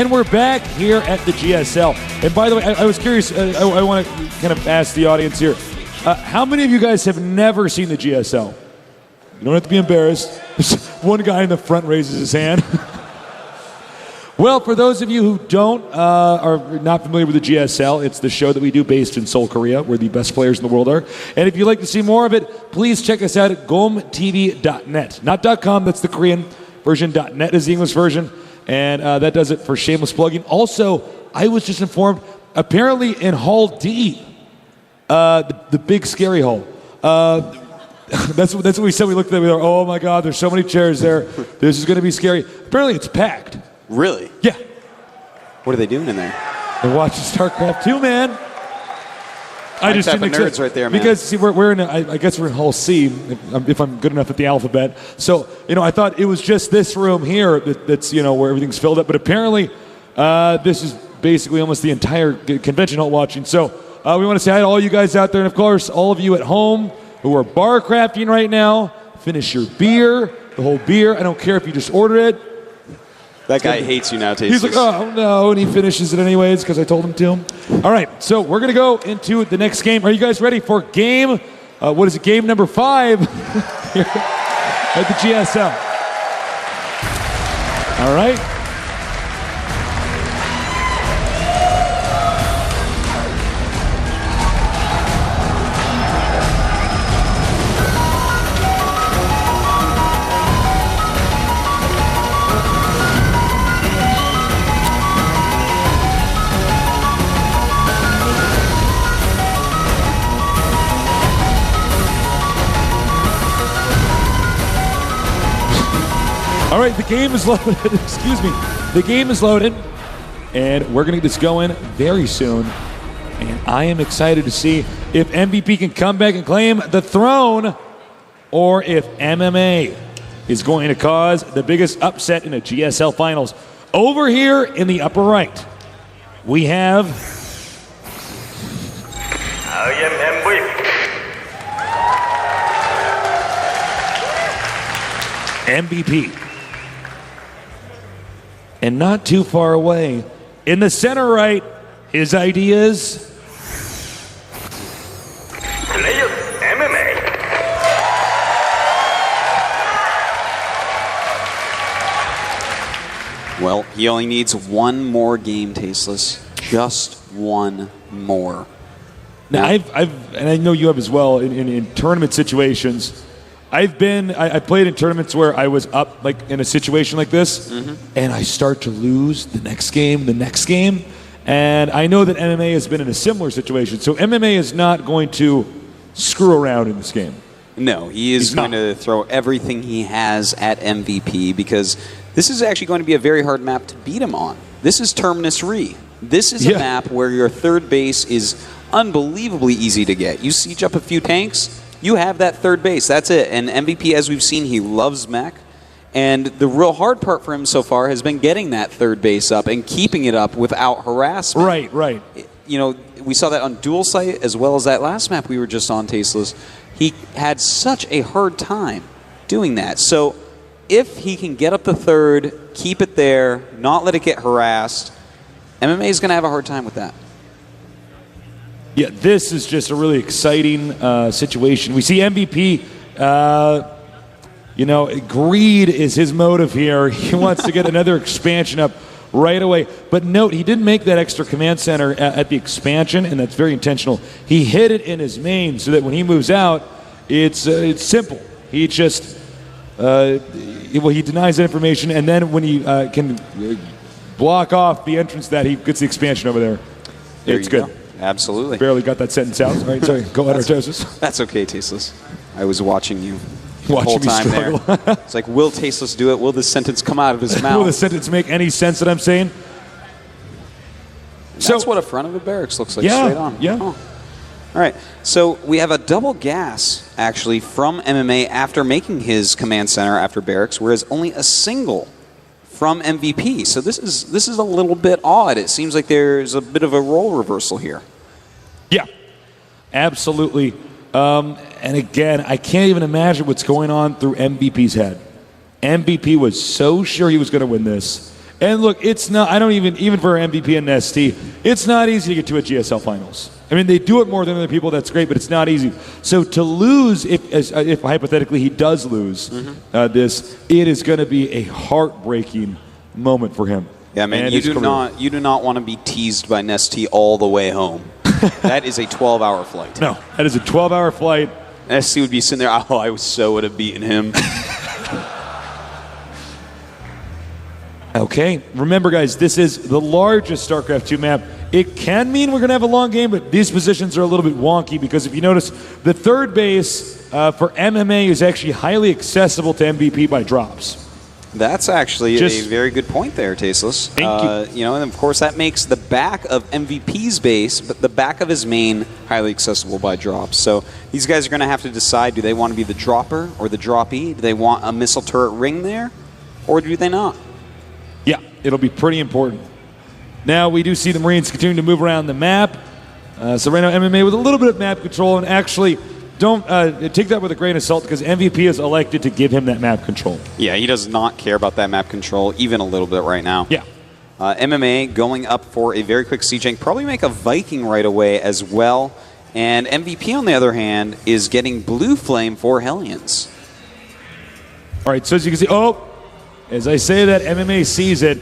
And we're back here at the GSL. And by the way, I was curious, I want to kind of ask the audience here, how many of you guys have never seen the GSL? You don't have to be embarrassed. One guy in the front raises his hand. Well, for those of you who are not familiar with the GSL, it's the show that we do based in Seoul, Korea, where the best players in the world are. And if you'd like to see more of it, please check us out at GOMTV.net. Not .com, that's the Korean version. .net is the English version. And that does it for shameless plugging. Also, I was just informed, apparently in Hall D, the big scary hall, that's what we said. We looked at it, we were, oh my God, there's so many chairs there. This is going to be scary. Apparently it's packed. Really? Yeah. What are they doing in there? They're watching Starcraft 2, man. I just didn't expect nerds right there, man. Because see, we're in. I guess we're in Hall C, if I'm good enough at the alphabet. So I thought it was just this room here that's where everything's filled up. But apparently, this is basically almost the entire convention hall watching. So we want to say hi to all you guys out there, and of course, all of you at home who are bar crafting right now. Finish your beer, the whole beer. I don't care if you just ordered it. That guy hates you now, Tasty. He's like, oh, no, and he finishes it anyways because I told him to. All right, so we're going to go into the next game. Are you guys ready for game, game number 5 here at the GSL? All right. All right, the game is loaded. Excuse me. The game is loaded, and we're going to get this going very soon. And I am excited to see if MVP can come back and claim the throne, or if MMA is going to cause the biggest upset in the GSL Finals. Over here in the upper right, we have I am MVP. And not too far away, in the center right, his ideas. Players MMA. Well, he only needs one more game, Tasteless. Just one more. Now, and I know you have as well, in tournament situations. I played in tournaments where I was up like in a situation like this, and I start to lose the next game, and I know that MMA has been in a similar situation. So MMA is not going to screw around in this game. No, he's going to throw everything he has at MVP because this is actually going to be a very hard map to beat him on. This is Terminus Re. This is a map where your third base is unbelievably easy to get. You siege up a few tanks, you have that third base. That's it. And MVP, as we've seen, he loves mech. And the real hard part for him so far has been getting that third base up and keeping it up without harassment. Right. We saw that on Dual Sight as well as that last map we were just on, Tasteless. He had such a hard time doing that. So if he can get up the third, keep it there, not let it get harassed, MMA is going to have a hard time with that. Yeah, this is just a really exciting situation. We see MVP, greed is his motive here. He wants to get another expansion up right away. But note, he didn't make that extra command center at the expansion, and that's very intentional. He hid it in his main so that when he moves out, it's simple. He just, he denies that information, and then when he can block off the entrance that he gets the expansion over there, it's good. Go. Absolutely. Barely got that sentence out. All right, sorry. Go ahead, Artosis. That's okay, Tasteless. I was watching you the Watching whole me time struggle. there. It's like, will Tasteless do it? Will this sentence come out of his mouth? Will the sentence make any sense that I'm saying? That's what a front of a barracks looks like straight on. Yeah. Oh. All right. So we have a double gas, actually, from MMA after making his command center after barracks, whereas only a single from MVP. So this is a little bit odd. It seems like there's a bit of a role reversal here. Yeah, absolutely. And again, I can't even imagine what's going on through MVP's head. MVP was so sure he was going to win this, And look, it's not, I don't even for MVP and ST, it's not easy to get to a GSL finals. I mean, they do it more than other people, that's great, but it's not easy. So to lose, if hypothetically he does lose this, it is going to be a heartbreaking moment for him. Yeah, man, you do not want to be teased by Nesty all the way home. That is a 12-hour flight. No, that is a 12-hour flight. Nesty would be sitting there, oh, I would have beaten him. Okay, remember guys, this is the largest StarCraft 2 map. It can mean we're going to have a long game, but these positions are a little bit wonky because if you notice, the third base for MMA is actually highly accessible to MVP by drops. That's actually a very good point there, Tasteless. Thank you. You know, and of course that makes the back of MVP's base, but the back of his main highly accessible by drops. So these guys are going to have to decide, do they want to be the dropper or the droppee? Do they want a missile turret ring there, or do they not? Yeah, it'll be pretty important. Now we do see the Marines continuing to move around the map. So right now MMA with a little bit of map control, and actually don't take that with a grain of salt because MVP has elected to give him that map control. Yeah, he does not care about that map control even a little bit right now. Yeah. MMA going up for a very quick siege tank, probably make a Viking right away as well. And MVP, on the other hand, is getting Blue Flame for Hellions. All right, so as you can see, as I say that, MMA sees it.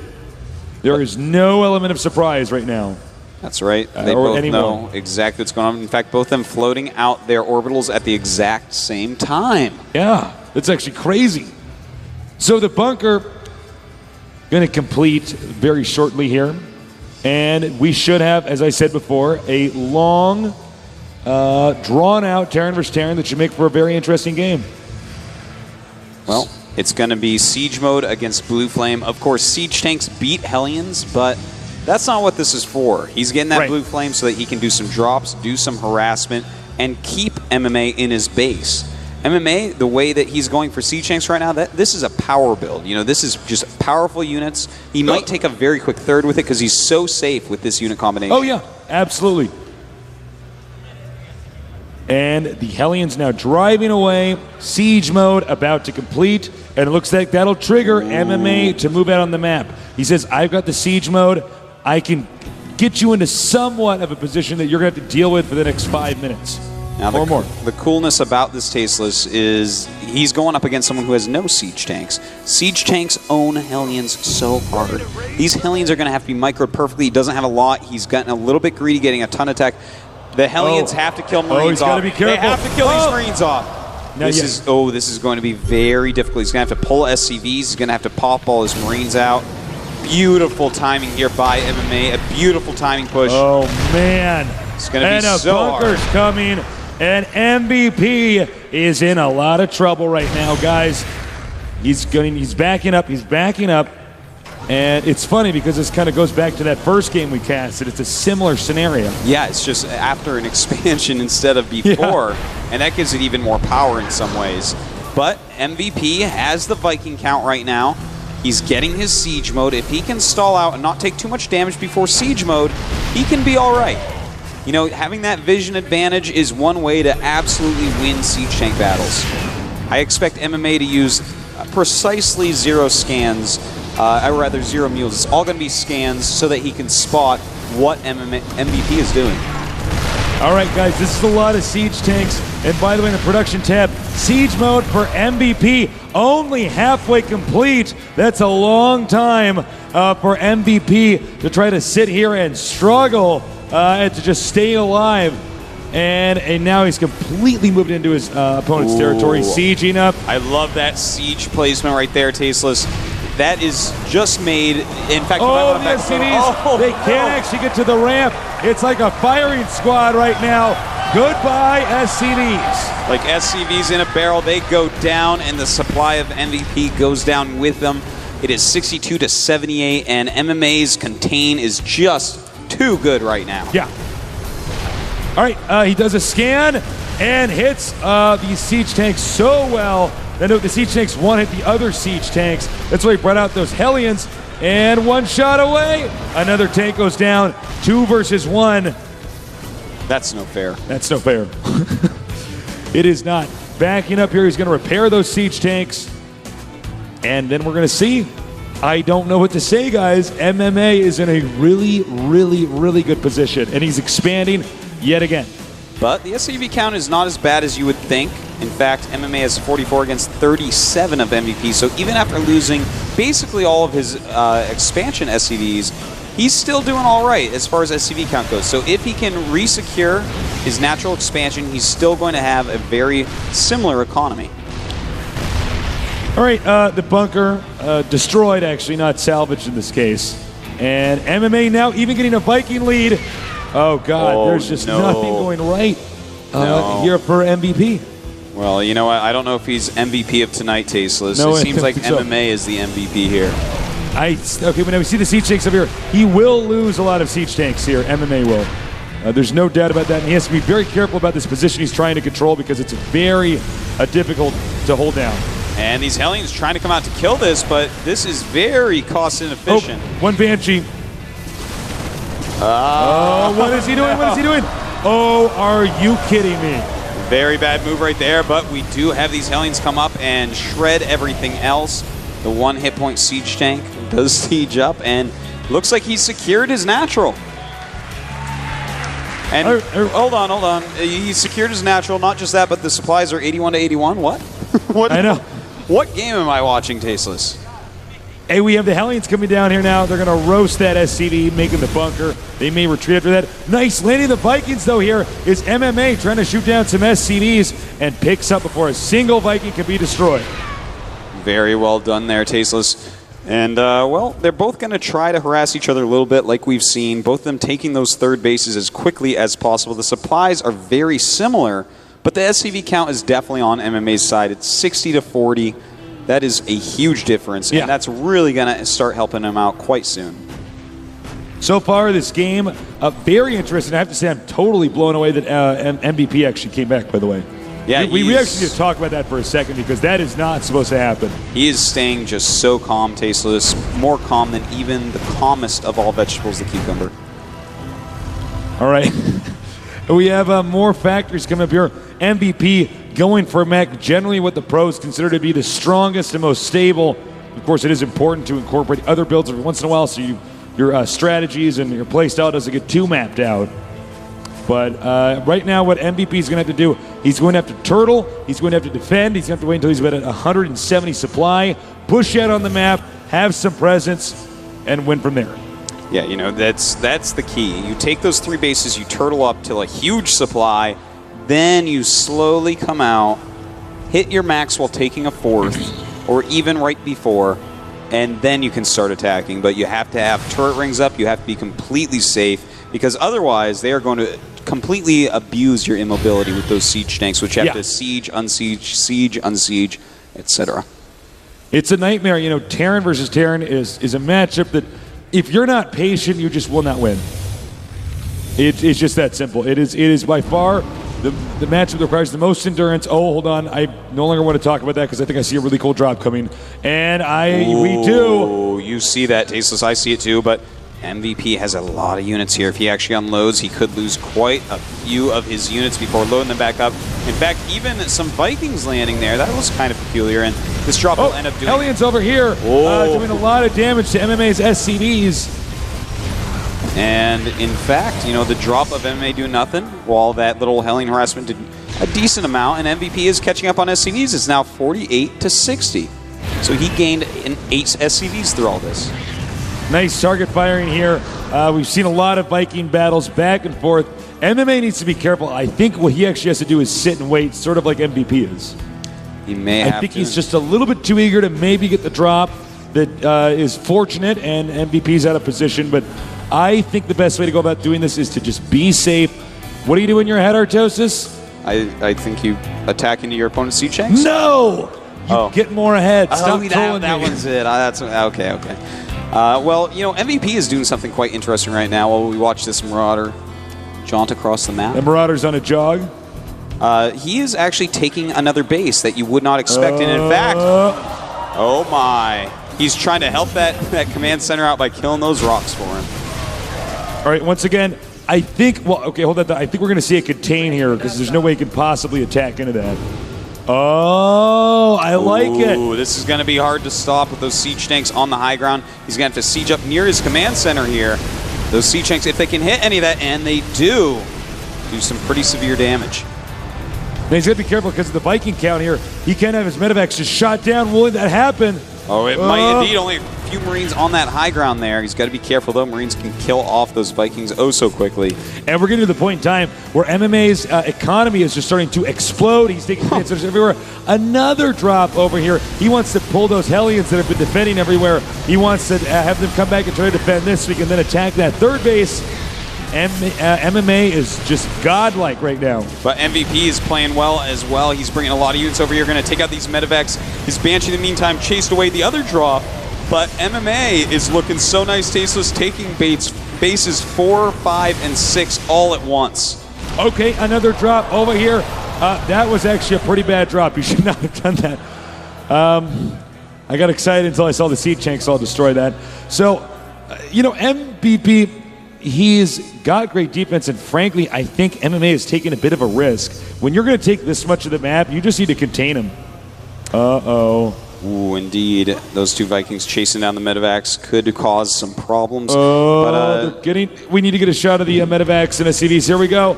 There is no element of surprise right now. That's right. They both know exactly what's going on. In fact, both of them floating out their orbitals at the exact same time. Yeah, that's actually crazy. So the bunker going to complete very shortly here. And we should have, as I said before, a long, drawn-out Terran versus Terran that should make for a very interesting game. Well, it's going to be Siege mode against Blue Flame. Of course, Siege tanks beat Hellions, but that's not what this is for. He's getting that Blue Flame so that he can do some drops, do some harassment, and keep MMA in his base. MMA, the way that he's going for Siege tanks right now, this is a power build. You know, this is just powerful units. He might take a very quick third with it because he's so safe with this unit combination. Oh, yeah, absolutely. And the Hellions now driving away. Siege mode about to complete. And it looks like that'll trigger MMA to move out on the map. He says, I've got the siege mode. I can get you into somewhat of a position that you're going to have to deal with for the next 5 minutes. Now, or more. The coolness about this Tasteless is he's going up against someone who has no siege tanks. Siege tanks own Hellions so hard. These Hellions are going to have to be microed perfectly. He doesn't have a lot. He's gotten a little bit greedy, getting a ton of tech. The Hellions have to kill Marines he's got to be careful. They have to kill these Marines off. This is going to be very difficult. He's going to have to pull SCVs. He's going to have to pop all his Marines out. Beautiful timing here by MMA. A beautiful timing push. Oh, man. It's going to be so hard. And a bunker's coming. And MVP is in a lot of trouble right now, guys. He's backing up. He's backing up. And it's funny because this kind of goes back to that first game we casted. It's a similar scenario. Yeah, it's just after an expansion instead of before. Yeah. And that gives it even more power in some ways. But MVP has the Viking count right now. He's getting his siege mode. If he can stall out and not take too much damage before siege mode, he can be all right. You know, having that vision advantage is one way to absolutely win siege tank battles. I expect MMA to use precisely 0 scans, or rather 0 mules. It's all going to be scans so that he can spot what MVP is doing. All right, guys, this is a lot of siege tanks. And by the way, in the production tab, siege mode for MVP only halfway complete. That's a long time for MVP to try to sit here and struggle and to just stay alive. And now he's completely moved into his opponent's territory, sieging up. I love that siege placement right there, Tasteless. That is just made. In fact, the SCVs, they can't actually get to the ramp. It's like a firing squad right now. Goodbye, SCVs. Like SCVs in a barrel, they go down, and the supply of MVP goes down with them. It is 62 to 78, and MMA's contain is just too good right now. Yeah. All right, he does a scan and hits these siege tanks so well. Then the siege tanks one-hit the other siege tanks. That's why he brought out those Hellions. And one shot away. Another tank goes down. 2 versus 1. That's no fair. That's no fair. It is not. Backing up here, he's going to repair those siege tanks. And then we're going to see I don't know what to say, guys. MMA is in a really, really, really good position, and he's expanding yet again. But the SCV count is not as bad as you would think. In fact, MMA has 44 against 37 of MVP, so even after losing basically all of his expansion SCVs, he's still doing all right as far as SCV count goes. So if he can re-secure his natural expansion, he's still going to have a very similar economy. All right, the bunker destroyed, actually, not salvaged in this case. And MMA now even getting a Viking lead. Oh, God, there's just nothing going right here for MVP. Well, you know what? I don't know if he's MVP of tonight, Tasteless. No, it seems like so. MMA is the MVP here. Okay, when we see the siege tanks up here, he will lose a lot of siege tanks here. MMA will. There's no doubt about that. And he has to be very careful about this position he's trying to control because it's very difficult to hold down. And these Hellions trying to come out to kill this, but this is very cost inefficient. Oh, one Banshee. What is he doing? What is he doing? Oh, are you kidding me? Very bad move right there, but we do have these Hellions come up and shred everything else. The one hit point siege tank does siege up, and looks like he's secured his natural. And hold on. He secured his natural. Not just that, but the supplies are 81 to 81. What? What? I know. What game am I watching, Tasteless? Hey, we have the Hellions coming down here now. They're going to roast that SCV, making the bunker. They may retreat after that. Nice landing the Vikings, though, here is MMA trying to shoot down some SCVs and picks up before a single Viking can be destroyed. Very well done there, Tasteless. And, well, they're both going to try to harass each other a little bit, like we've seen. Both of them taking those third bases as quickly as possible. The supplies are very similar, but the SCV count is definitely on MMA's side. It's 60 to 40. That is a huge difference, and that's really going to start helping them out quite soon. So far, this game, very interesting. I have to say, I'm totally blown away that MVP actually came back, by the way. Yeah, we actually need to talk about that for a second because that is not supposed to happen. He is staying just so calm, Tasteless, more calm than even the calmest of all vegetables, the cucumber. All right. We have more factors coming up here. MVP going for mech, generally what the pros consider to be the strongest and most stable. Of course, it is important to incorporate other builds every once in a while so your strategies and your playstyle doesn't get too mapped out. But right now, what MVP is going to have to do, he's going to have to turtle, he's going to have to defend, he's going to have to wait until he's at 170 supply, push out on the map, have some presence, and win from there. Yeah, you know, that's the key. You take those three bases, you turtle up till a huge supply, then you slowly come out, hit your max while taking a fourth, or even right before, and then you can start attacking. But you have to have turret rings up, you have to be completely safe, because otherwise they are going to completely abuse your immobility with those siege tanks, which have to siege, unsiege, etc. It's a nightmare. You know, Terran versus Terran is a matchup that if you're not patient, you just will not win. It's just that simple. It is by far the matchup that requires the most endurance. Oh, hold on. I no longer want to talk about that because I think I see a really cool drop coming. And we do. You see that, Tasteless. I see it too, but MVP has a lot of units here. If he actually unloads, he could lose quite a few of his units before loading them back up. In fact, even some Vikings landing there, that was kind of peculiar, and this drop will end up doing... Hellions over here doing a lot of damage to MMA's SCVs. And in fact, you know, the drop of MMA do nothing, while that little Hellion harassment did a decent amount, and MVP is catching up on SCVs. It's now 48 to 60. So he gained 8 SCVs through all this. Nice target firing here. We've seen a lot of Viking battles back and forth. MMA needs to be careful. I think what he actually has to do is sit and wait, sort of like MVP is. He may have I think he's just a little bit too eager to maybe get the drop that is fortunate, and MVP's out of position. But I think the best way to go about doing this is to just be safe. What do you do in your head, Artosis? I think you attack into your opponent's siege tanks? No! You get more ahead. Stop trolling that me. one's it. That's okay. Well, you know, MVP is doing something quite interesting right now while we watch this Marauder jaunt across the map. The Marauder's on a jog. He is actually taking another base that you would not expect. And in fact, oh my, he's trying to help that command center out by killing those rocks for him. All right, once again, I think, well, okay, hold that. I think we're going to see a contain here because there's no way he could possibly attack into that. Oh, I like it. Ooh, this is going to be hard to stop with those siege tanks on the high ground. He's going to have to siege up near his command center here. Those siege tanks, if they can hit any of that, and they do some pretty severe damage. Now he's got to be careful because of the Viking count here. He can't have his medevacs just shot down. Will that happen? Oh, it might indeed. Only a few Marines on that high ground there. He's got to be careful, though. Marines can kill off those Vikings oh so quickly. And we're getting to the point in time where MMA's economy is just starting to explode. He's taking advantage everywhere. Another drop over here. He wants to pull those Hellions that have been defending everywhere. He wants to have them come back and try to defend this so he can then attack that third base. MMA is just godlike right now. But MVP is playing well as well. He's bringing a lot of units over here, going to take out these medevacs. His Banshee, in the meantime, chased away the other drop. But MMA is looking so nice, tasteless, taking bases 4, 5, and 6 all at once. Okay, another drop over here. That was actually a pretty bad drop. You should not have done that. I got excited until I saw the siege tanks all destroy that. So, MVP... he's got great defense, and frankly, I think MMA is taking a bit of a risk. When you're going to take this much of the map, you just need to contain him. Uh-oh. Ooh, indeed. Those two Vikings chasing down the medevacs could cause some problems. We need to get a shot of the medevacs and SCVs. Here we go.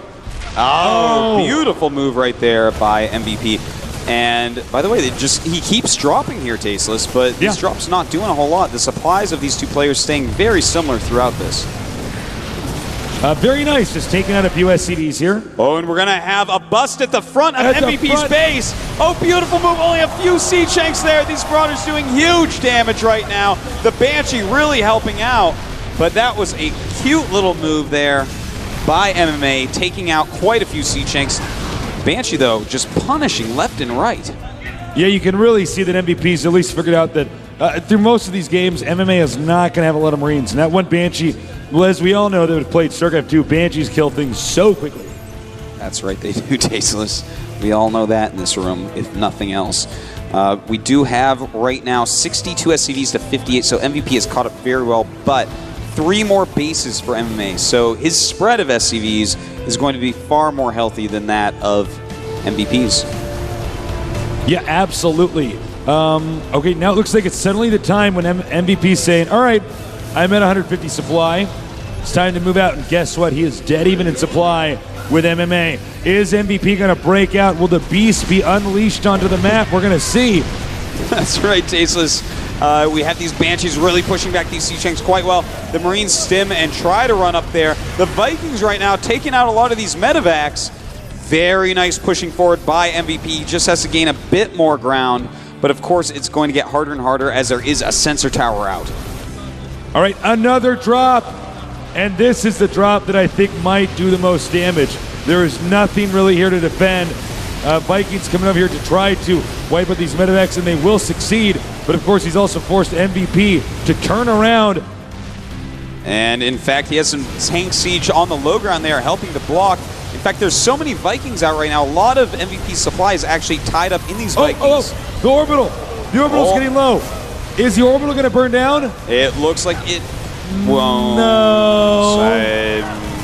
Oh, beautiful move right there by MVP. And by the way, he keeps dropping here, Tasteless, but these drops not doing a whole lot. The supplies of these two players staying very similar throughout this. Very nice, just taking out a few SCVs here. Oh, and we're going to have a bust at the front of MVP's base. Oh, beautiful move. Only a few siege tanks there. These Marauders doing huge damage right now. The Banshee really helping out. But that was a cute little move there by MMA, taking out quite a few siege tanks. Banshee, though, just punishing left and right. Yeah, you can really see that MVP's at least figured out that through most of these games, MMA is not going to have a lot of Marines. And that one Banshee, well, as we all know that have played Starcraft 2, Banshees kill things so quickly. That's right, they do, Tasteless. We all know that in this room, if nothing else. We do have right now 62 SCVs to 58, so MVP has caught up very well, but 3 more bases for MMA. So his spread of SCVs is going to be far more healthy than that of MVP's. Yeah, absolutely. Okay, now it looks like it's suddenly the time when MVP's saying, all right, I'm at 150 supply. It's time to move out, and guess what? He is dead even in supply with MMA. Is MVP going to break out? Will the beast be unleashed onto the map? We're going to see. That's right, Tasteless. We have these Banshees really pushing back these siege tanks quite well. The Marines stim and try to run up there. The Vikings right now taking out a lot of these medevacs. Very nice pushing forward by MVP. Just has to gain a bit more ground. But of course, it's going to get harder and harder as there is a sensor tower out. All right, another drop. And this is the drop that I think might do the most damage. There is nothing really here to defend. Vikings coming over here to try to wipe out these medevacs, and they will succeed. But of course, he's also forced MVP to turn around. And in fact, he has some tank siege on the low ground there, helping to block. In fact, there's so many Vikings out right now. A lot of MVP supply is actually tied up in these Vikings. The orbital. The orbital's getting low. Is the orbital going to burn down? It looks like it won't. No.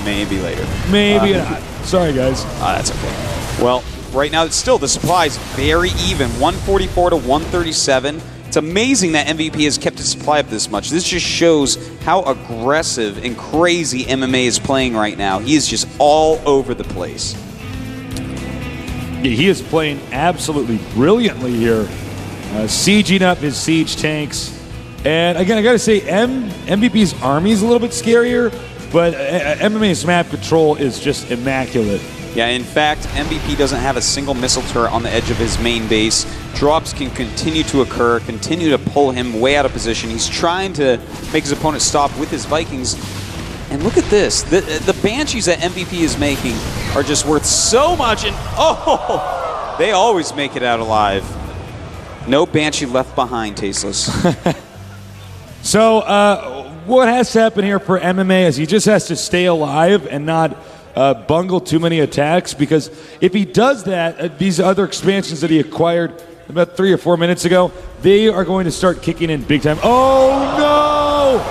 Maybe later. Maybe not. Sorry, guys. That's okay. Well, right now, it's still the supply is very even, 144 to 137. It's amazing that MVP has kept his supply up this much. This just shows how aggressive and crazy MMA is playing right now. He is just all over the place. Yeah, he is playing absolutely brilliantly here, sieging up his siege tanks. And again, I got to say, MVP's army is a little bit scarier, but MMA's map control is just immaculate. Yeah, in fact, MVP doesn't have a single missile turret on the edge of his main base. Drops can continue to occur, continue to pull him way out of position. He's trying to make his opponent stop with his Vikings. And look at this. The Banshees that MVP is making are just worth so much. And oh, they always make it out alive. No Banshee left behind, Tasteless. So what has to happen here for MMA is he just has to stay alive and not bungle too many attacks, because if he does that, these other expansions that he acquired about 3 or 4 minutes ago, they are going to start kicking in big time. Oh, no!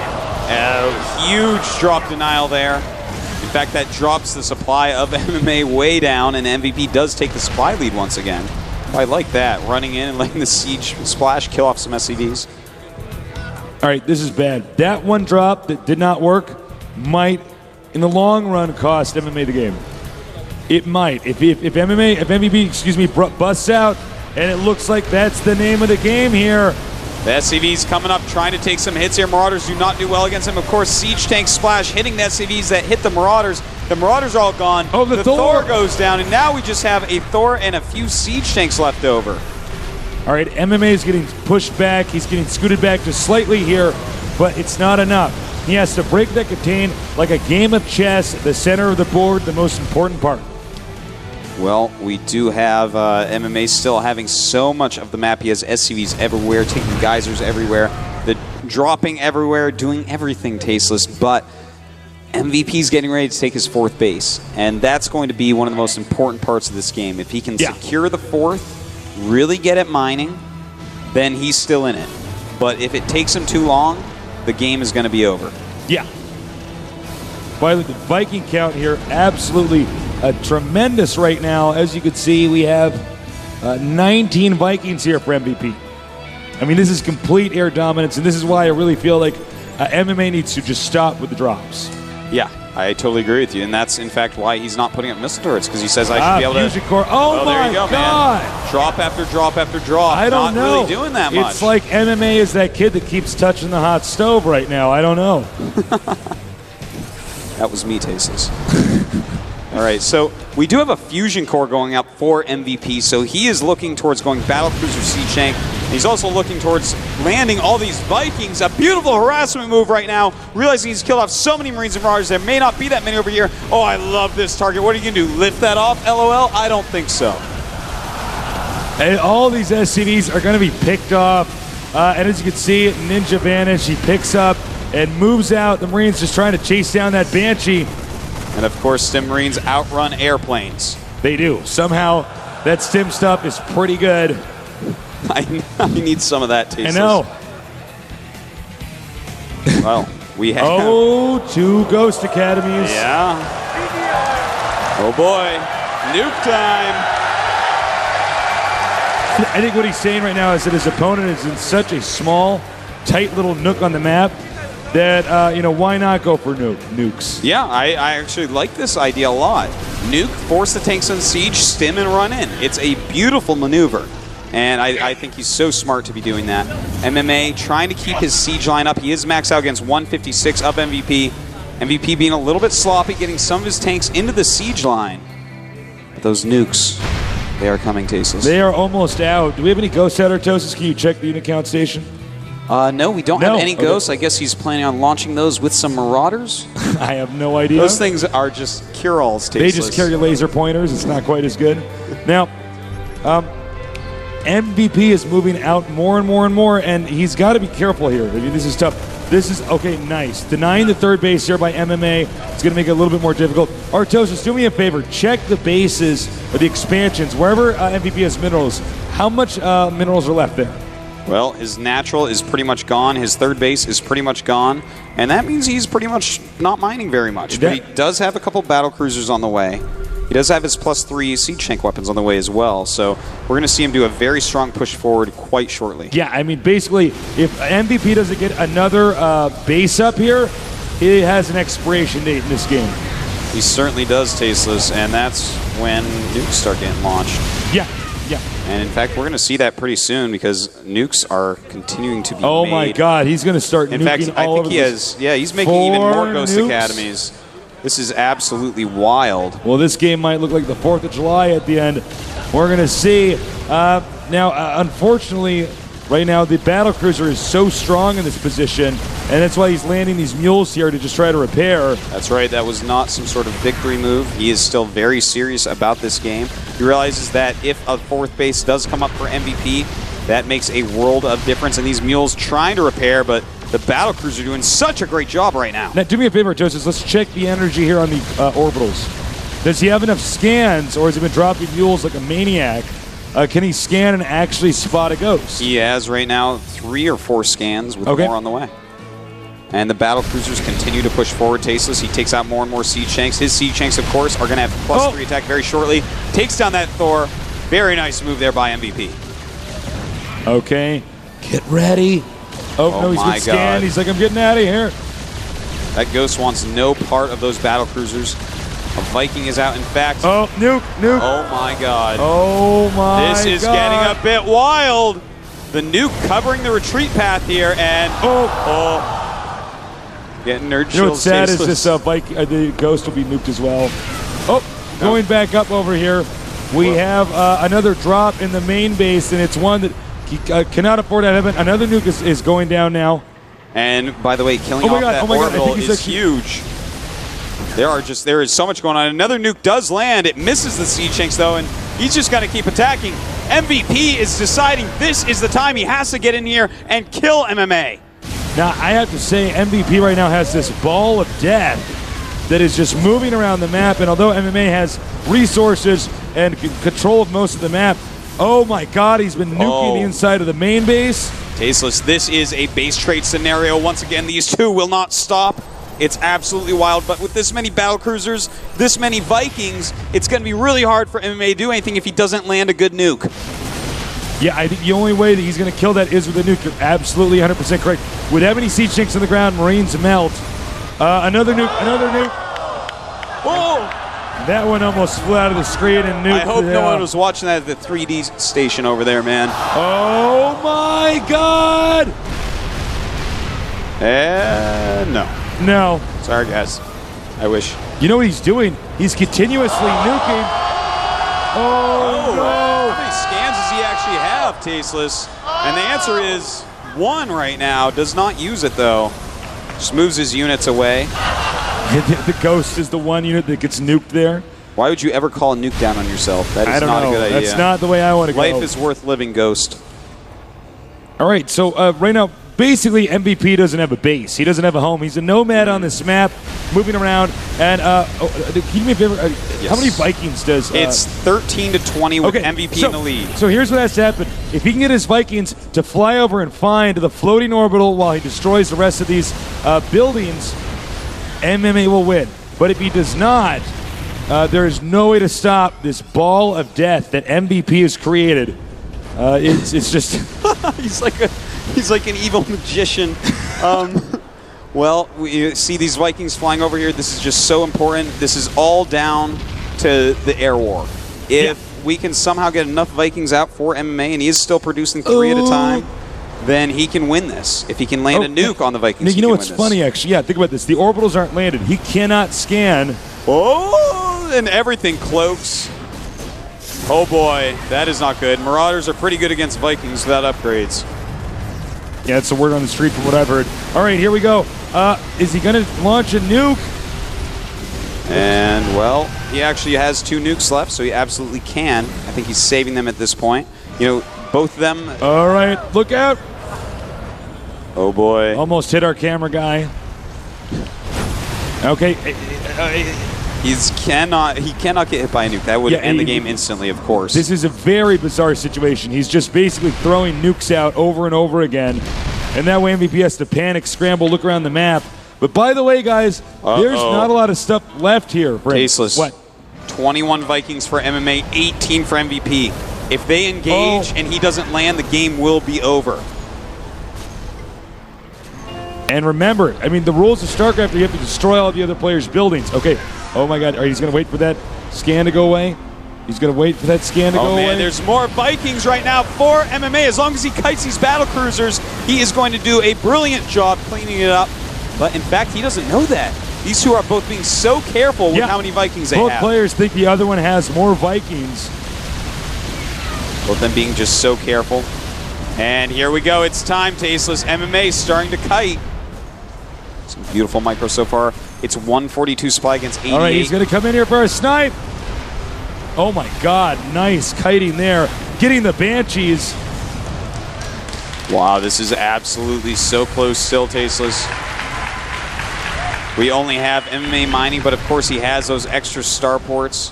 A huge drop denial there. In fact, that drops the supply of MMA way down, and MVP does take the supply lead once again. I like that. Running in and letting the siege splash kill off some SCVs. All right, this is bad. That one drop that did not work might, in the long run, cost MMA the game. It might. If MVP, busts out, and it looks like that's the name of the game here. The SCV's coming up, trying to take some hits here. Marauders do not do well against him. Of course, Siege Tank Splash hitting the SCVs that hit the Marauders. The Marauders are all gone. Oh, the Thor goes down, and now we just have a Thor and a few Siege Tanks left over. All right, MMA is getting pushed back. He's getting scooted back just slightly here, but it's not enough. He has to break that contain like a game of chess, the center of the board, the most important part. Well, we do have MMA still having so much of the map. He has SCVs everywhere, taking geysers everywhere, the dropping everywhere, doing everything tasteless, but MVP's getting ready to take his 4th base, and that's going to be one of the most important parts of this game. If he can secure the 4th, really get at mining, then he's still in it. But if it takes him too long, the game is going to be over. Yeah. By the way, the Viking count here, absolutely tremendous right now. As you can see, we have 19 Vikings here for MVP. I mean, this is complete air dominance, and this is why I really feel like MMA needs to just stop with the drops. Yeah, I totally agree with you, and that's in fact why he's not putting up missile turrets, because he says I should be able Fusion Core. Oh my there you go, God! Man. Drop after drop after drop. I don't not know. Really doing that much. It's like MMA is that kid that keeps touching the hot stove right now. I don't know. That was me, Tasteless. All right, so we do have a Fusion Core going up for MVP, so he is looking towards going Battlecruiser Siege Tank. He's also looking towards landing all these Vikings. A beautiful harassment move right now, realizing he's killed off so many Marines and Marauders. There may not be that many over here. Oh, I love this target. What are you going to do, lift that off, LOL? I don't think so. And all these SCVs are going to be picked off. And as you can see, Ninja Vanish, he picks up and moves out. The Marines just trying to chase down that Banshee. And of course, Stim Marines outrun airplanes. They do. Somehow, that Stim stuff is pretty good. I need some of that, Tasteless. I know. Well, we have... Oh, 2 Ghost Academies. Yeah. Oh boy. Nuke time. I think what he's saying right now is that his opponent is in such a small, tight little nook on the map that, why not go for nukes? Yeah, I actually like this idea a lot. Nuke, force the tanks on siege, stim and run in. It's a beautiful maneuver. And I think he's so smart to be doing that. MMA trying to keep his siege line up. He is maxed out against 156 of MVP. MVP being a little bit sloppy, getting some of his tanks into the siege line. But those nukes, they are coming, Tasteless. They are almost out. Do we have any ghosts out, Artosis? Can you check the unit count station? No, we don't have any ghosts. I guess he's planning on launching those with some Marauders. I have no idea. Those things are just cure-alls, Tasteless. They just carry laser pointers. It's not quite as good. Now, MVP is moving out more and more and more, and he's got to be careful here. I mean, this is tough. This is, okay, nice. Denying the 3rd base here by MMA. It's going to make it a little bit more difficult. Artosis, do me a favor. Check the bases or the expansions. Wherever MVP has minerals, how much minerals are left there? Well, his natural is pretty much gone. His 3rd base is pretty much gone. And that means he's pretty much not mining very much. But he does have a couple battle cruisers on the way. He does have his +3 siege tank weapons on the way as well. So we're going to see him do a very strong push forward quite shortly. Yeah, I mean, basically, if MVP doesn't get another base up here, he has an expiration date in this game. He certainly does, Tasteless, and that's when nukes start getting launched. Yeah, yeah. And in fact, we're going to see that pretty soon because nukes are continuing to be made. Oh my God, he's going to start nuking all over. In fact, I think he has, he's making even more Ghost Academies. This is absolutely wild. Well, this game might look like the 4th of July at the end. We're going to see. Now, unfortunately, right now, the battlecruiser is so strong in this position, and that's why he's landing these mules here to just try to repair. That's right. That was not some sort of victory move. He is still very serious about this game. He realizes that if a 4th base does come up for MVP, that makes a world of difference. And these mules trying to repair, but the battlecruisers are doing such a great job right now. Now, do me a favor, Joseph. Let's check the energy here on the orbitals. Does he have enough scans, or has he been dropping mules like a maniac? Can he scan and actually spot a ghost? He has right now 3 or 4 scans with more on the way. And the battlecruisers continue to push forward. Tasteless, he takes out more and more siege tanks. His siege tanks, of course, are going to have +3 attack very shortly. Takes down that Thor. Very nice move there by MVP. Okay, get ready. Oh no, he's my been scanned. God. He's like, I'm getting out of here. That Ghost wants no part of those battle cruisers. A Viking is out. In fact, oh, nuke. Oh my God. Oh my God. This is getting a bit wild. The nuke covering the retreat path here, and getting nerd chills. You know what's sad is tasteless. this the Ghost will be nuked as well. Oh, going back up over here. We have another drop in the main base, and it's one that he cannot afford to have. Another nuke is going down now. And by the way, killing off that orbital is huge. There is so much going on. Another nuke does land. It misses the Siege Tanks though, and he's just going to keep attacking. MVP is deciding this is the time he has to get in here and kill MMA. Now, I have to say, MVP right now has this ball of death that is just moving around the map, and although MMA has resources and control of most of the map, oh my God, he's been nuking the inside of the main base. Tasteless, this is a base trade scenario. Once again, these two will not stop. It's absolutely wild, but with this many battle cruisers, this many Vikings, it's going to be really hard for MMA to do anything if he doesn't land a good nuke. Yeah, I think the only way that he's going to kill that is with a nuke. You're absolutely 100% correct. With how many Siege Tanks on the ground, Marines melt. Another nuke. Oh! That one almost flew out of the screen and nuked. I hope no one was watching that at the 3D station over there, man. Oh my God! No. Sorry, guys. I wish. You know what he's doing? He's continuously nuking. Oh no! How many scans does he actually have, Tasteless? And the answer is 1 right now. Does not use it, though. Just moves his units away. The Ghost is the one unit that gets nuked there. Why would you ever call a nuke down on yourself? That is not a good idea. That's not the way I want to go. Life is worth living, Ghost. All right, so right now, basically, MVP doesn't have a base. He doesn't have a home. He's a nomad on this map, moving around. And can you do me a favor? Yes. How many Vikings does... It's 13 to 20 with MVP in the lead. So here's what has to happen. If he can get his Vikings to fly over and find the floating orbital while he destroys the rest of these buildings, MMA will win. But if he does not, there is no way to stop this ball of death that MVP has created. It's just... He's like an evil magician. Well, we see these Vikings flying over here. This is just so important. This is all down to the air war. If we can somehow get enough Vikings out for MMA, and he is still producing 3 at a time, then he can win this. If he can land a nuke on the Vikings, you know what's funny, actually? Yeah, think about this. The orbitals aren't landed. He cannot scan. Oh, and everything cloaks. Oh boy, that is not good. Marauders are pretty good against Vikings without upgrades. Yeah, it's the word on the street from what I've heard. All right, here we go. Is he going to launch a nuke? And, well, he actually has 2 nukes left, so he absolutely can. I think he's saving them at this point. You know, both of them... All right, look out. Oh, boy. Almost hit our camera guy. Okay. He cannot get hit by a nuke. That would end the game instantly, of course. This is a very bizarre situation. He's just basically throwing nukes out over and over again. And that way MVP has to panic, scramble, look around the map. But by the way, guys, there's not a lot of stuff left here. Tasteless. What? 21 Vikings for MMA, 18 for MVP. If they engage and he doesn't land, the game will be over. And remember, I mean, the rules of Starcraft are you have to destroy all the other players' buildings. Okay. Oh, my God. He's going to wait for that scan to go away. He's going to wait for that scan to go away. Oh, man, there's more Vikings right now for MMA. As long as he kites these battle cruisers, he is going to do a brilliant job cleaning it up. But, in fact, he doesn't know that. These two are both being so careful with how many Vikings they have. Both players think the other one has more Vikings. Both of them being just so careful. And here we go. It's time, Tasteless. MMA starting to kite. Some beautiful micro so far. It's 142 supply against 88. All right, he's going to come in here for a snipe. Oh, my God. Nice kiting there. Getting the Banshees. Wow, this is absolutely so close still, Tasteless. We only have MMA mining, but of course he has those extra starports.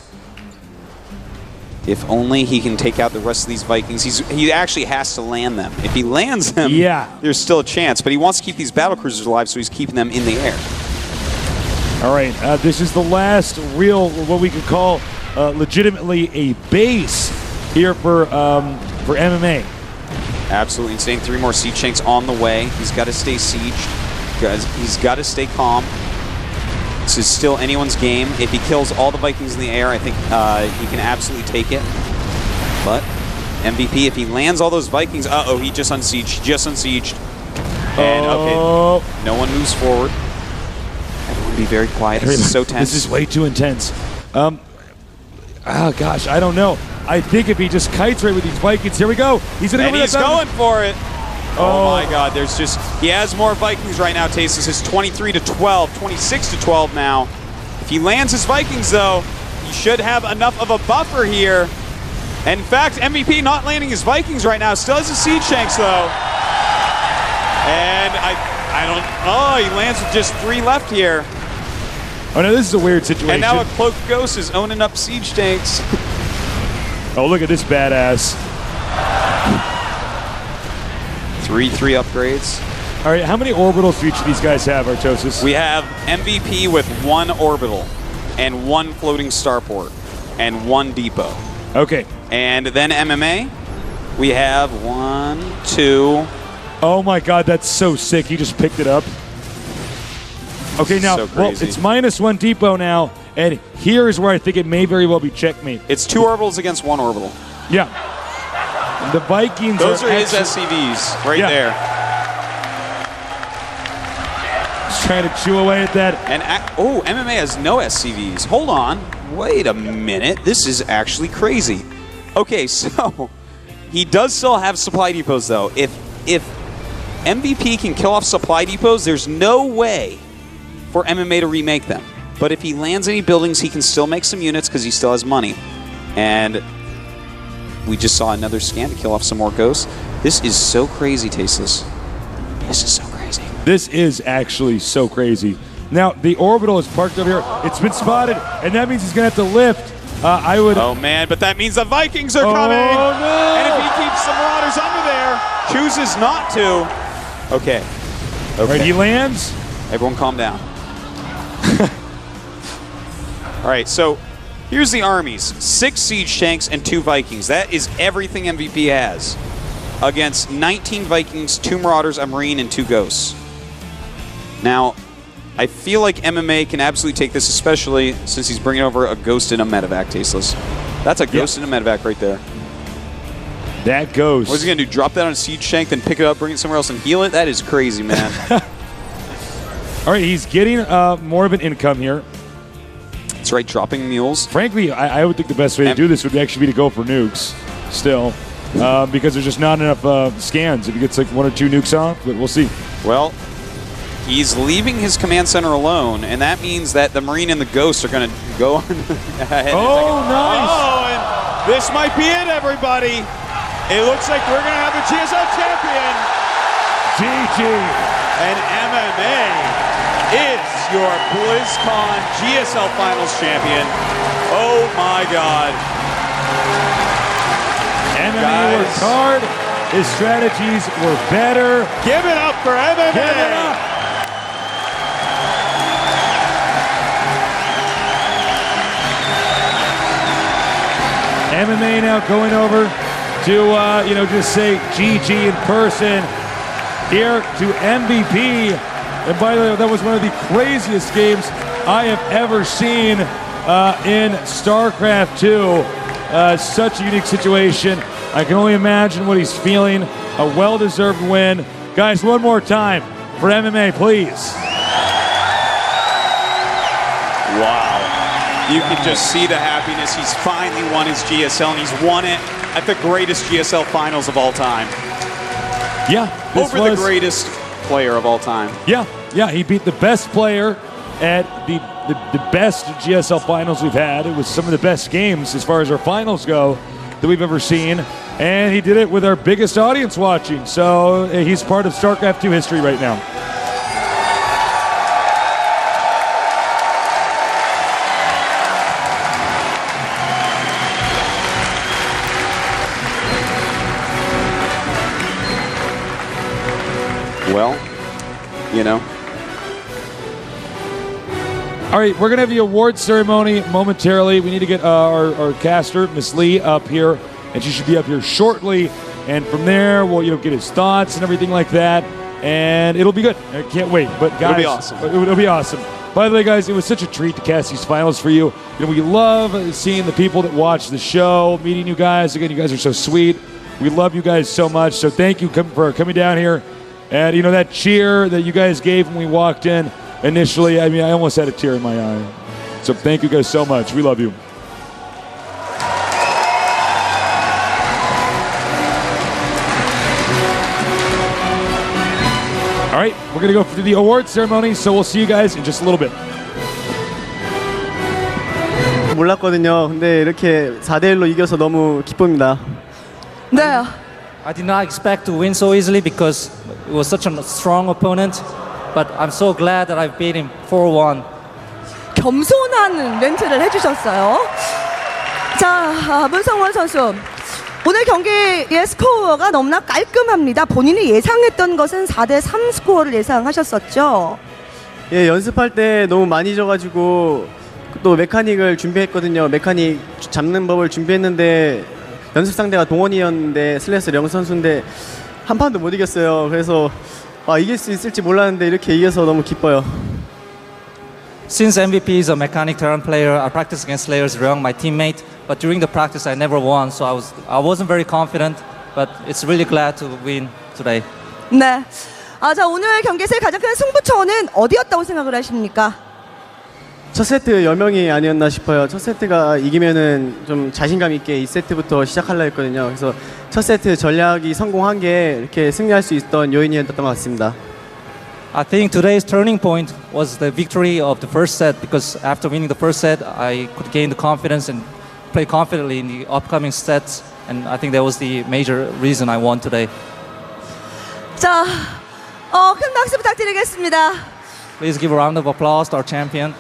If only he can take out the rest of these Vikings. He actually has to land them. If he lands them, there's still a chance. But he wants to keep these battle cruisers alive, so he's keeping them in the air. All right, this is the last real, what we could call legitimately a base here for MMA. Absolutely insane. 3 more siege tanks on the way. He's got to stay sieged. Guys, he's got to stay calm. This is still anyone's game. If he kills all the Vikings in the air, I think he can absolutely take it. But MVP, if he lands all those Vikings, he just unsieged. And okay, no one moves forward. Everyone be very quiet. This is so tense. This is way too intense. Gosh, I don't know. I think if he just kites right with these Vikings, here we go. He's going for it. Oh my God! He has more Vikings right now. Tasteless is 23-12, 26-12 now. If he lands his Vikings, though, he should have enough of a buffer here. And in fact, MVP not landing his Vikings right now. Still has his siege tanks though. And I don't. Oh, he lands with just 3 left here. Oh no, this is a weird situation. And now a cloaked ghost is owning up siege tanks. Oh, look at this badass. 3 upgrades. All right, how many orbitals do each of these guys have, Artosis? We have MVP with 1 orbital and 1 floating starport and 1 depot. Okay. And then MMA, we have 1, 2. Oh my God, that's so sick. He just picked it up. Okay, now, so well, it's -1 depot now, and here's where I think it may very well be checkmate. It's 2 orbitals against 1 orbital. Yeah. The Vikings Those are his SCVs right there. Just trying to chew away at that. And MMA has no SCVs. Hold on. Wait a minute. This is actually crazy. Okay, so he does still have supply depots, though. If MVP can kill off supply depots, there's no way for MMA to remake them. But if he lands any buildings, he can still make some units because he still has money. And we just saw another scan to kill off some more ghosts. This is so crazy, Tasteless. This is so crazy. This is actually so crazy. Now, the orbital is parked over here. It's been spotted, and that means he's going to have to lift. Oh, man, but that means the Vikings are coming. Oh, no. And if he keeps the Marauders under there, chooses not to. Okay. All right, he lands. Everyone calm down. All right, so here's the armies. 6 siege tanks and 2 Vikings. That is everything MVP has. Against 19 Vikings, 2 Marauders, a Marine, and 2 Ghosts. Now, I feel like MMA can absolutely take this, especially since he's bringing over a Ghost and a Medevac, Tasteless. That's a Ghost and a Medevac right there. That Ghost. What's he going to do? Drop that on a siege tank, then pick it up, bring it somewhere else, and heal it? That is crazy, man. All right, he's getting more of an income here. That's right, dropping mules. Frankly, I would think the best way to do this would actually be to go for nukes still, because there's just not enough scans. If he gets like 1 or 2 nukes off, but we'll see. Well, he's leaving his command center alone, and that means that the Marine and the Ghost are going to go on ahead. Oh, nice. Oh, and this might be it, everybody. It looks like we're going to have a GSL champion. GG. And MMA is your BlizzCon GSL Finals champion. Oh, my God. MMA worked hard. His strategies were better. Give it up for MMA. Give it up. MMA now going over to, just say GG in person here to MVP. And by the way, that was one of the craziest games I have ever seen in Starcraft 2. Such a unique situation. I can only imagine what he's feeling. A well-deserved win. Guys, one more time for MMA, please. Wow. You can just see the happiness. He's finally won his GSL, and he's won it at the greatest GSL finals of all time. Yeah. Over the greatest player of all time. Yeah, he beat the best player at the best GSL finals we've had. It was some of the best games as far as our finals go that we've ever seen. And he did it with our biggest audience watching. So he's part of StarCraft 2 history right now. Well, All right, we're going to have the award ceremony momentarily. We need to get our caster, Miss Lee, up here and she should be up here shortly. And from there, we'll get his thoughts and everything like that, and it'll be good. I can't wait. But guys, it'll be awesome. It'll be awesome. By the way, guys, it was such a treat to cast these finals for you. We love seeing the people that watch the show, meeting you guys. Again, you guys are so sweet. We love you guys so much. So thank you for coming down here. And that cheer that you guys gave when we walked in initially, I mean, I almost had a tear in my eye. So thank you guys so much. We love you. All right, we're going to go through the award ceremony, so we'll see you guys in just a little bit. 몰랐거든요. 근데 이렇게 4대1로 이겨서 너무 기쁩니다. 네. I did not expect to win so easily because it was such a strong opponent, but I'm so glad that I beat him 4-1. 겸손한 멘트를 해주셨어요. 자, 문성원 선수. 오늘 경기의 스코어가 너무나 깔끔합니다. 본인이 예상했던 것은 4대3 스코어를 예상하셨었죠? 예, 연습할 때 너무 많이 져가지고 또 메카닉을 준비했거든요. 메카닉 잡는 법을 준비했는데 연습 상대가 동원이었는데 슬래스 령 선수인데 한 판도 못 이겼어요. 그래서 이길 수 있을지 몰랐는데 이렇게 이겨서 너무 기뻐요. Since MVP is a mechanic Terran player, I practiced against Slayer's Ryung, my teammate, but during the practice I never won, so I wasn't very confident, but it's really glad to win today. 네. 자, 오늘 경기에서의 가장 큰 승부처는 어디였다고 생각을 하십니까? 첫 세트 여명이 아니었나 싶어요. 첫 세트가 이기면은 좀 자신감 있게 2세트부터 시작하려 했거든요. 그래서 첫 세트 전략이 성공한 게 이렇게 승리할 수 있었던 요인이었던 것 같습니다. I think today's turning point was the victory of the first set because after winning the first set, I could gain the confidence and play confidently in the upcoming sets, and I think that was the major reason I won today. 자, 큰 박수 부탁드리겠습니다. Please give a round of applause to our champion.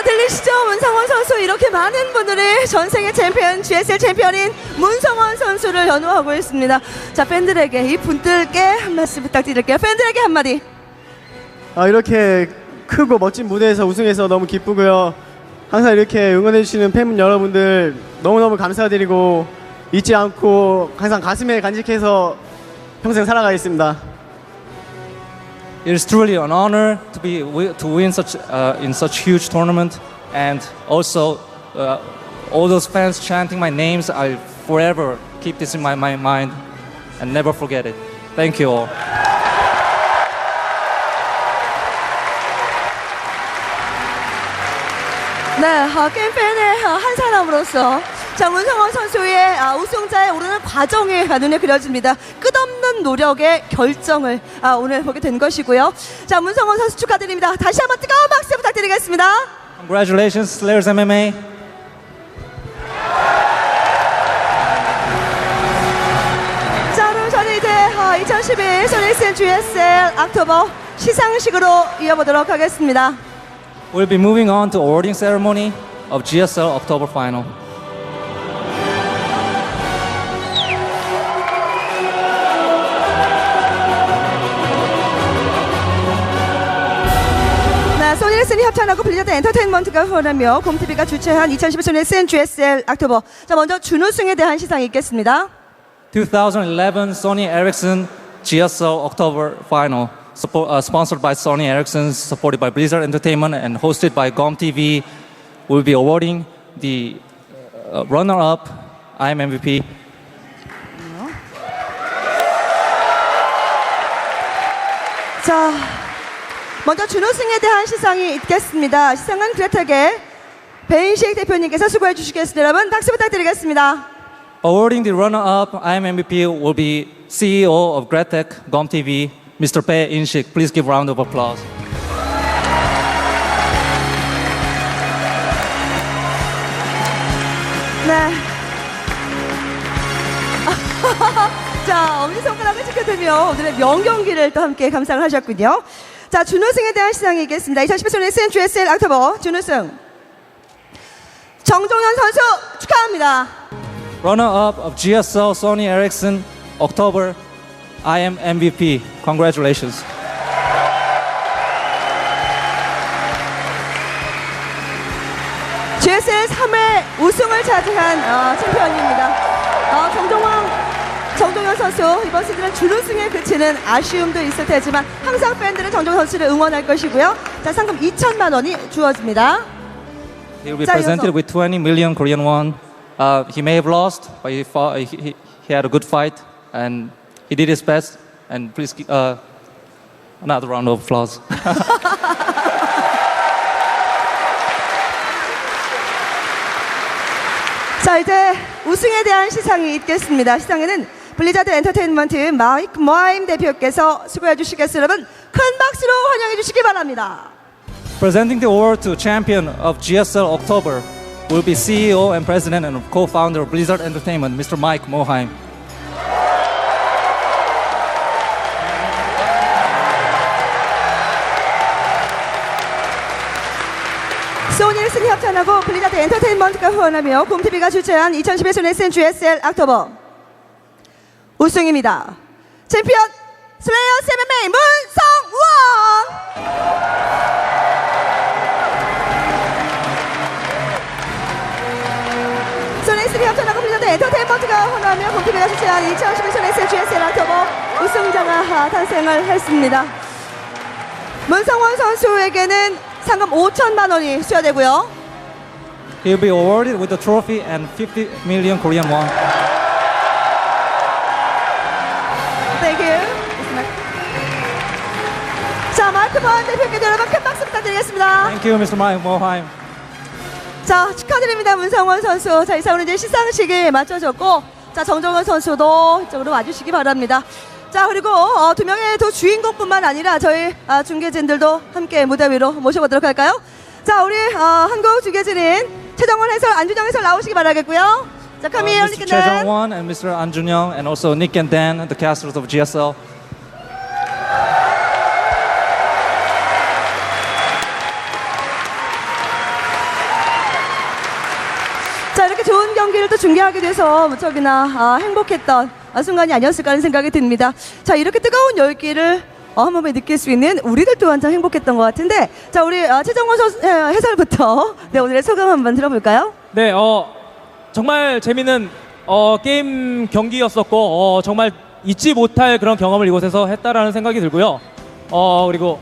들리시죠? 문성원 선수, 이렇게 많은 분들이 전생의 챔피언, GSL 챔피언인 문성원 선수를 연호하고 있습니다. 자, 팬들에게, 이 분들께 한 말씀 부탁드릴게요. 팬들에게 한마디. 이렇게 크고 멋진 무대에서 우승해서 너무 기쁘고요. 항상 이렇게 응원해주시는 팬 여러분들 너무너무 감사드리고 잊지 않고 항상 가슴에 간직해서 평생 살아가겠습니다. It is truly an honor to win such in such huge tournament, and also all those fans chanting my names. I forever keep this in my mind and never forget it. Thank you all. 네, 게임 팬의 한 사람으로서 자, 문성원 선수의 우승자에 오르는 과정이 눈에 그려집니다. 끝없는 노력의 결정을 오늘 보게 된 것이고요. 자, 문성원 선수 축하드립니다. 다시 한번 뜨거운 박수 부탁드리겠습니다. Congratulations, Slayers MMA. 자, 그럼 저는 이제 2011 소닉스 GSL October 시상식으로 이어보도록 하겠습니다. We'll be moving on to awarding ceremony of GSL October final. 소니레슨이 협찬하고 블리자드 엔터테인먼트가 후원하며 곰TV가 주최한 2011 소니레슨 GSL October. 자, 먼저 준우승에 대한 시상이 있겠습니다. 2011 Sony Ericsson GSL October final, sponsored by Sony Ericsson, supported by Blizzard Entertainment, and hosted by GOMTV. We'll be awarding the runner-up, I am MVP. 자, 먼저 준우승에 대한 시상이 있겠습니다. 시상은 그레텍의 배인식 대표님께서 수고해 주시겠습니다. 여러분 박수 부탁드리겠습니다. Awarding the runner-up, I am MVP, will be CEO of Gretec, GOMTV, Mr. Bae In-shik. Please give a round of applause. 네. 대표 오늘의 명경기를 또 함께 감상을 하셨군요. 자, 준우승에 대한 시상이 있겠습니다. 2018 레슨 GSL October 준우승 정종현 선수 축하합니다. Runner-up of GSL Sony Ericsson October. I am MVP. Congratulations. GSL 3회 우승을 차지한 챔피언입니다. 정종현 선수 이번 시즌은 준우승에 그치는 아쉬움도 있을 테지만 항상 팬들은 정종현 선수를 응원할 것이고요. 자, 상금 2천만 원이 주어집니다. He will be presented with 20 million Korean won. He may have lost, but he had a good fight and he did his best. And please give another round of applause. 자, 이제 우승에 대한 시상이 있겠습니다. 시상에는 블리자드 엔터테인먼트 마이크 모하임 대표께서 수고해 주시겠습니다. 여러분 큰 박수로 환영해 주시기 바랍니다. Presenting the award to champion of GSL October will be CEO and president and co-founder of Blizzard Entertainment, Mr. Mike Moheim. 소니를 승리 협찬하고 블리자드 엔터테인먼트가 후원하며 곰TV가 주최한 2011 소니슨 GSL October 우승입니다. 챔피언 슬레이어스 MMA 문성원 소니슨 협찬하고 블리자드 엔터테인먼트가 후원하며 곰TV가 주최한 2011 소니슨 GSL October 우승자가 탄생을 했습니다. 문성원 선수에게는 상금 5천만 원이 수여되고요. He will be awarded with the trophy and 50 million Korean won. Thank you. 자, 마이크 모하임 대표께도 여러분 큰 박수 부탁드리겠습니다. Thank you, Mr. Mike Moheim. 자, 축하드립니다, 문성원 선수. 자, 이상으로 이제 시상식이 마쳐졌고, 자, 정종현 선수도 이쪽으로 와주시기 바랍니다. 자, 그리고 두 명의 또 주인공뿐만 아니라 저희 중계진들도 함께 무대 위로 모셔보도록 할까요? 자, 우리 한국 중계진인 최정원 해설, 안준영 해설 나오시기 바라겠고요. 자, come here, Nick Mr. and Dan. Choi Jong-won and Mr. An Jun-young and also Nick and Dan, the casters of GSL. 자, 이렇게 좋은 경기를 또 중계하게 돼서 무척이나 행복했던 순간이 아니었을까 하는 생각이 듭니다. 자, 이렇게 뜨거운 열기를 한 몸에 느낄 수 있는 우리들 또한 참 행복했던 것 같은데, 자, 우리 최정원 해설부터 네, 오늘의 소감 한번 들어볼까요? 네, 정말 재밌는 게임 경기였었고 정말 잊지 못할 그런 경험을 이곳에서 했다라는 생각이 들고요. 그리고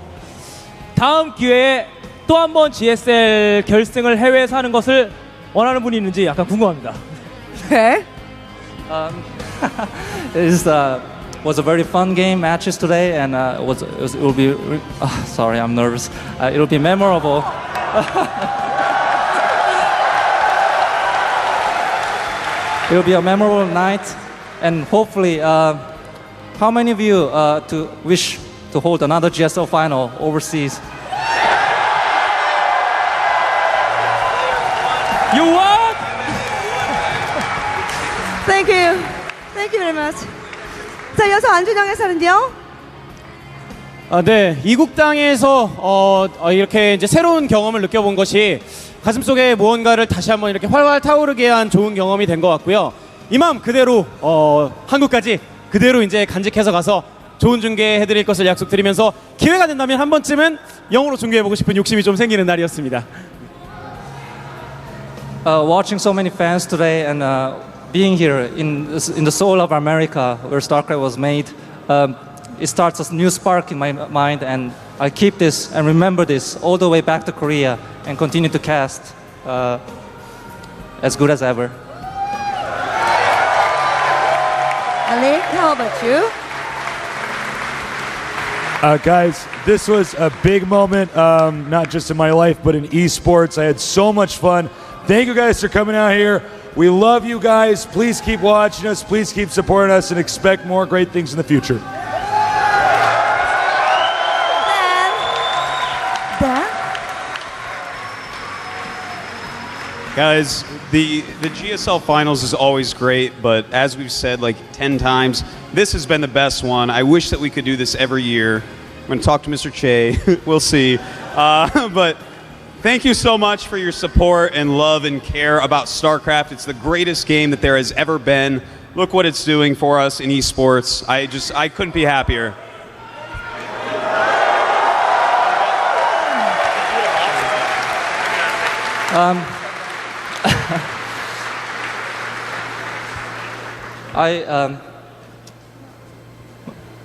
다음 기회에 또 한 번 GSL 결승을 해외에서 하는 것을 원하는 분이 있는지 약간 궁금합니다. 네. It was a very fun game matches today, and it will be. Sorry, I'm nervous. It will be memorable. It will be a memorable night, and hopefully, how many of you to wish to hold another GSL final overseas? You what? Thank you. Thank you very much. 자, 이어서 안준영 해설은요? 네, 이국 땅에서 이렇게 이제 새로운 경험을 느껴본 것이 가슴속에 무언가를 다시 한번 이렇게 활활 타오르게 한 좋은 경험이 된 것 같고요. 이 마음 그대로 한국까지 그대로 이제 간직해서 가서 좋은 중계해드릴 것을 약속드리면서 기회가 된다면 한 번쯤은 영어로 중계해보고 싶은 욕심이 좀 생기는 날이었습니다. Watching so many fans today and being here in the soul of America, where Starcraft was made, it starts a new spark in my mind, and I keep this and remember this all the way back to Korea and continue to cast as good as ever. Ali, how about you? Guys, this was a big moment, not just in my life, but in esports. I had so much fun. Thank you guys for coming out here. We love you guys. Please keep watching us. Please keep supporting us and expect more great things in the future. Dan? Guys, the GSL finals is always great, but as we've said like 10 times, this has been the best one. I wish that we could do this every year. I'm going to talk to Mr. Che. We'll see. But thank you so much for your support and love and care about Starcraft. It's the greatest game that there has ever been. Look what it's doing for us in esports. I couldn't be happier.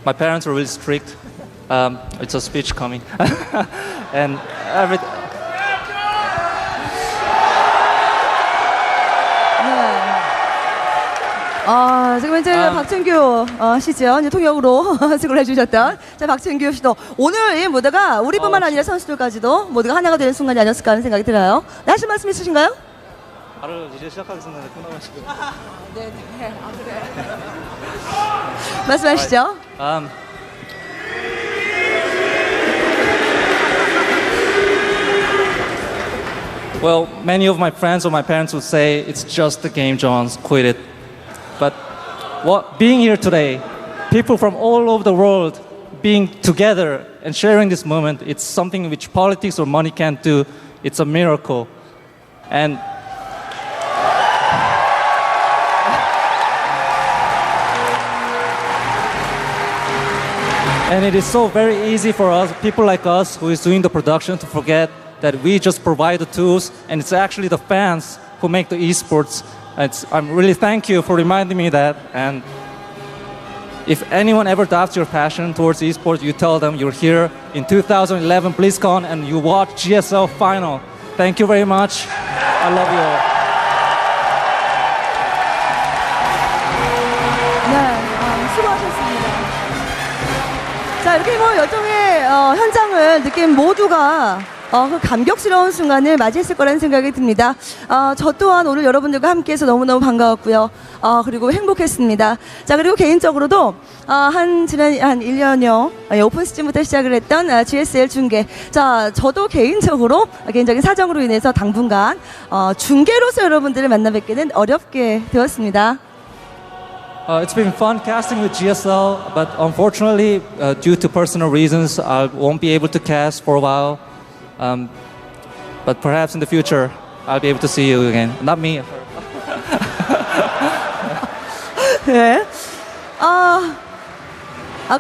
My parents were really strict. It's a speech coming, and 지금 이제 박준규 씨죠. 이제 통역으로 수고를 해주셨던 자 박준규 씨도 오늘 이 무대가 우리뿐만 아니라 선수들까지도 모두가 하나가 되는 순간이 아니었을까 하는 생각이 들어요. 네, 하실 말씀 있으신가요? 바로 이제 시작하겠습니다. 끝나가시고. 네. 그래. 말씀하시죠. Well, many of my friends or my parents would say it's just a game, John, quit it. But being here today, people from all over the world being together and sharing this moment, it's something which politics or money can't do. It's a miracle. And it is so very easy for us, people like us who is doing the production, to forget that we just provide the tools, and it's actually the fans who make the esports. I'm really thank you for reminding me that. And if anyone ever doubts your passion towards esports, you tell them you're here in 2011 Blizzcon and you watch GSL final. Thank you very much. I love you all. 네, 수고하셨습니다. 자, 이렇게 뭐 열정의 현장을 느낀 모두가 그 감격스러운 순간을 맞이했을 거라는 생각이 듭니다. 저 또한 오늘 여러분들과 함께해서 너무너무 반가웠고요. 그리고 행복했습니다. 자, 그리고 개인적으로도 지난 한 1년여 오픈 시즌부터 시작을 했던 GSL 중계. 자, 저도 개인적으로 개인적인 사정으로 인해서 당분간 중계로서 여러분들을 만나 뵙기는 어렵게 되었습니다. It's been fun casting with GSL, but unfortunately, due to personal reasons, I won't be able to cast for a while. But perhaps in the future, I'll be able to see you again. Not me. 네.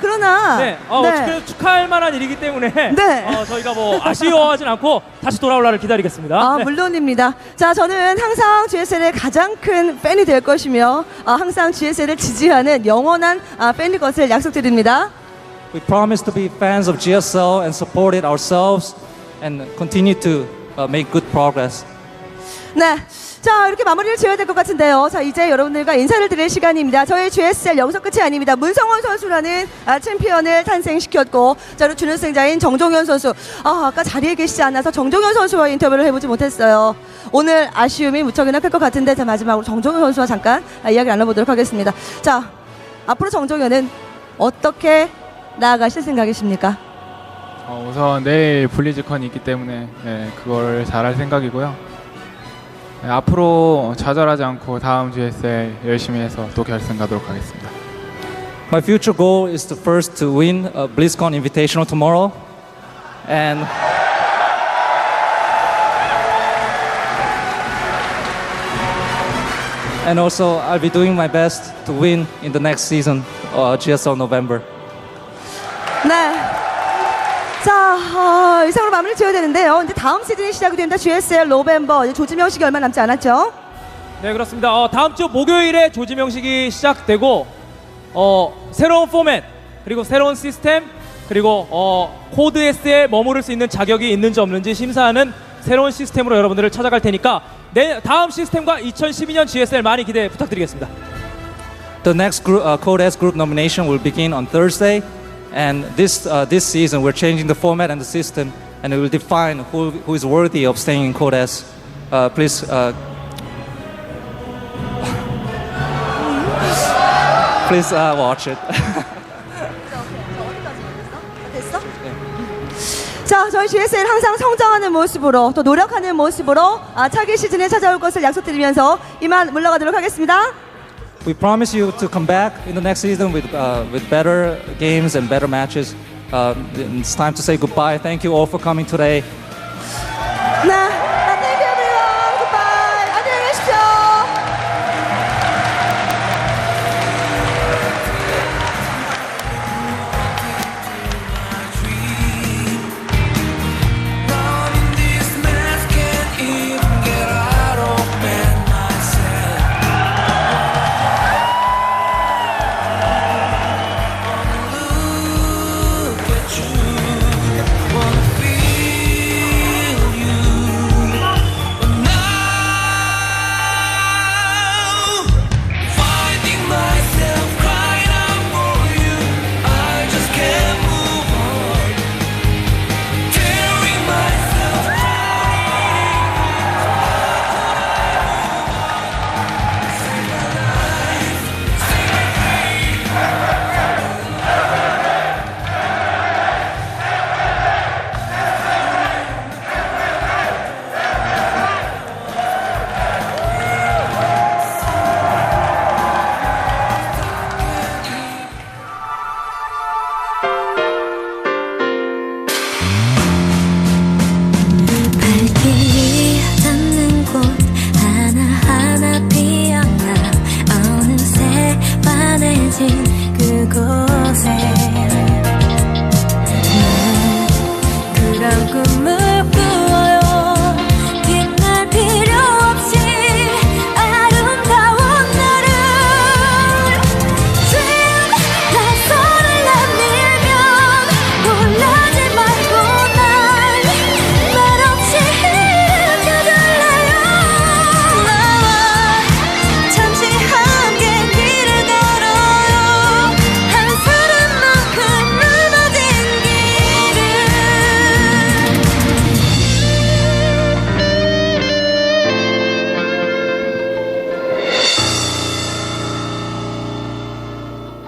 그러나 네, 어떻게 축하할 만한 일이기 때문에 네. 저희가 뭐 아쉬워하진 않고 다시 돌아올 를 기다리겠습니다. 네. 물론입니다. 자, 저는 항상 GSL의 가장 큰 팬이 될 것이며 항상 GSL을 지지하는 영원한 팬일 것을 약속드립니다. We promise to be fans of GSL and support it ourselves and continue to make good progress. 네. 자, 이렇게 마무리를 지어야 될 것 같은데요. 자, 이제 여러분들과 인사를 드릴 시간입니다. 저희 GSL 여기서 끝이 아닙니다. 문성원 선수라는 챔피언을 탄생시켰고, 자, 그리고 준우승자인 정종현 선수. 아까 자리에 계시지 않아서 정종현 선수와 인터뷰를 해보지 못했어요. 오늘 아쉬움이 무척이나 클 것 같은데, 자, 마지막으로 정종현 선수와 잠깐 이야기 나눠보도록 하겠습니다. 자, 앞으로 정종현은 어떻게 나아가실 생각이십니까? 우선 내일 블리즈컨이 있기 때문에 그걸 잘할 생각이고요. 앞으로 좌절하지 않고 다음 GSL 열심히 해서 또 결승 가도록 하겠습니다. My future goal is to first to win a BlizzCon Invitational tomorrow, and also I'll be doing my best to win in the next season, GSL November. 네. 자, 이상으로 마무리 지어야 되는데요. 이제 다음 시즌이 시작이 된다. GSL 노벤버 조지명식이 얼마 남지 않았죠? 네, 그렇습니다. 다음 주 목요일에 조지명식이 시작되고 새로운 포맷 그리고 새로운 시스템 그리고 코드 S에 머무를 수 있는 자격이 있는지 없는지 심사하는 새로운 시스템으로 여러분들을 찾아갈 테니까 다음 시스템과 2012년 GSL 많이 기대 부탁드리겠습니다. The next Code S group nomination will begin on Thursday. And this season, we're changing the format and the system, and it will define who is worthy of staying in Code S. Please watch it. 됐어? 자, 저희 GSL 항상 성장하는 모습으로 또 노력하는 모습으로 차기 시즌에 찾아올 것을 약속드리면서 이만 물러가도록 하겠습니다. We promise you to come back in the next season with better games and better matches. It's time to say goodbye. Thank you all for coming today.